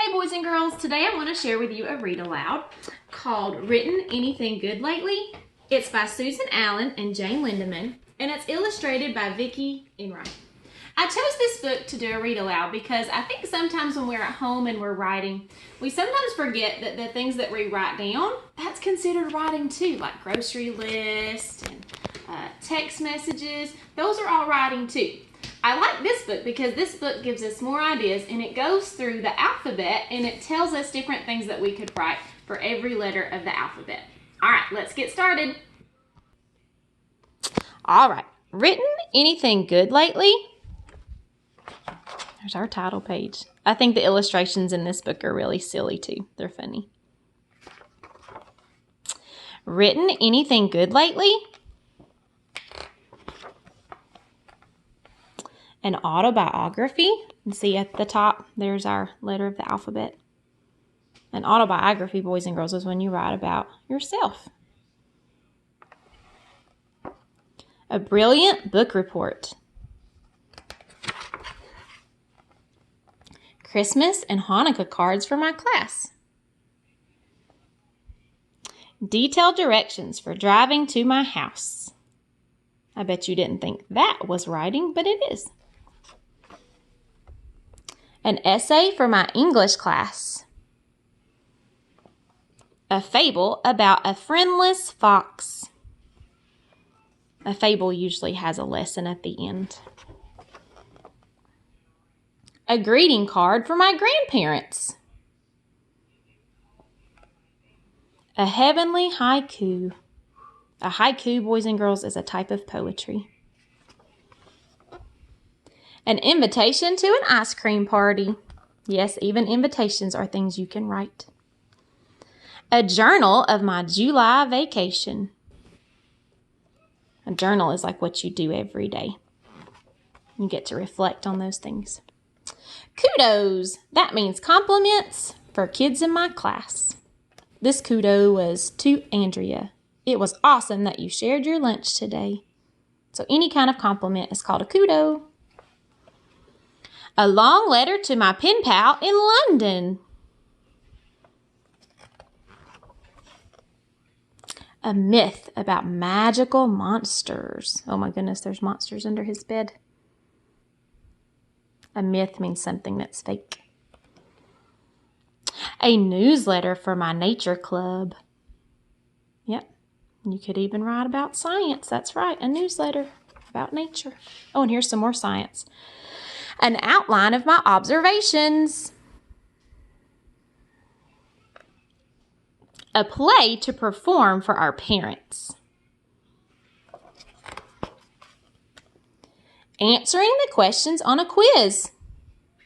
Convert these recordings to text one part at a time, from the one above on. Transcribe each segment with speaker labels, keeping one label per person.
Speaker 1: Hey boys and girls, today I want to share with you a read aloud called Written Anything Good Lately? It's by Susan Allen and Jane Lindemann, and it's illustrated by Vicki Enright. I chose this book to do a read aloud because I think sometimes when we're at home and we're writing, we sometimes forget that the things that we write down, that's considered writing too, like grocery lists and text messages. Those are all writing too. I like this book because this book gives us more ideas and it goes through the alphabet and it tells us different things that we could write for every letter of the alphabet. All right, let's get started. All right, written anything good lately? There's our title page. I think the illustrations in this book are really silly too. They're funny. Written anything good lately? An autobiography. And see at the top, there's our letter of the alphabet. An autobiography, boys and girls, is when you write about yourself. A brilliant book report. Christmas and Hanukkah cards for my class. Detailed directions for driving to my house. I bet you didn't think that was writing, but it is. An essay for my English class. A fable about a friendless fox. A fable usually has a lesson at the end. A greeting card for my grandparents. A heavenly haiku. A haiku, boys and girls, is a type of poetry. An invitation to an ice cream party. Yes, even invitations are things you can write. A journal of my July vacation. A journal is like what you do every day. You get to reflect on those things. Kudos. That means compliments for kids in my class. This kudo was to Andrea. It was awesome that you shared your lunch today. So any kind of compliment is called a kudo. A long letter to my pen pal in London. A myth about magical monsters. Oh my goodness, there's monsters under his bed. A myth means something that's fake. A newsletter for my nature club. Yep, you could even write about science. That's right, a newsletter about nature. Oh, and here's some more science. An outline of my observations. A play to perform for our parents. Answering the questions on a quiz.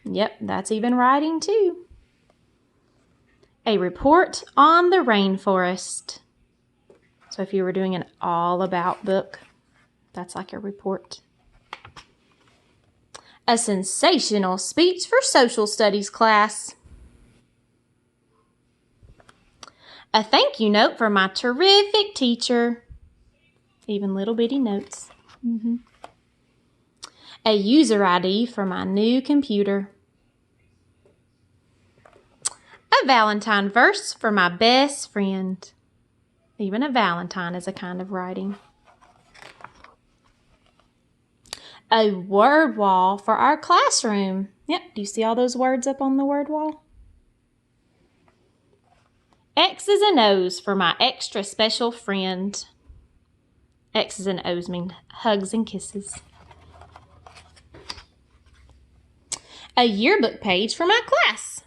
Speaker 1: Yep, that's even writing too. A report on the rainforest. So if you were doing an all about book, that's like a report. A sensational speech for social studies class. A thank you note for my terrific teacher. Even little bitty notes. A user ID for my new computer. A Valentine verse for my best friend. Even a Valentine is a kind of writing. A word wall for our classroom. Yep, do you see all those words up on the word wall? X's and O's for my extra special friend. X's and O's mean hugs and kisses. A yearbook page for my class.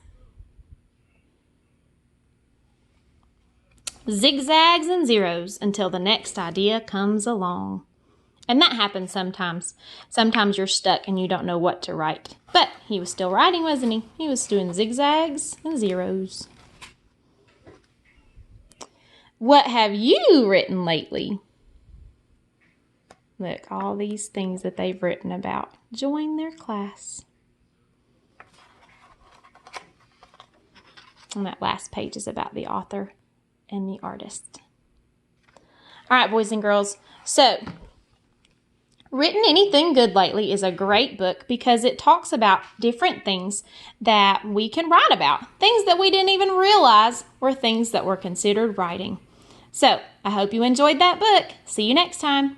Speaker 1: Zigzags and zeros until the next idea comes along. And that happens sometimes. Sometimes you're stuck and you don't know what to write. But he was still writing, wasn't he? He was doing zigzags and zeros. What have you written lately? Look, all these things that they've written about. Join their class. And that last page is about the author and the artist. All right, boys and girls. So, Written Anything Good Lately is a great book because it talks about different things that we can write about, things that we didn't even realize were things that were considered writing. So, I hope you enjoyed that book. See you next time.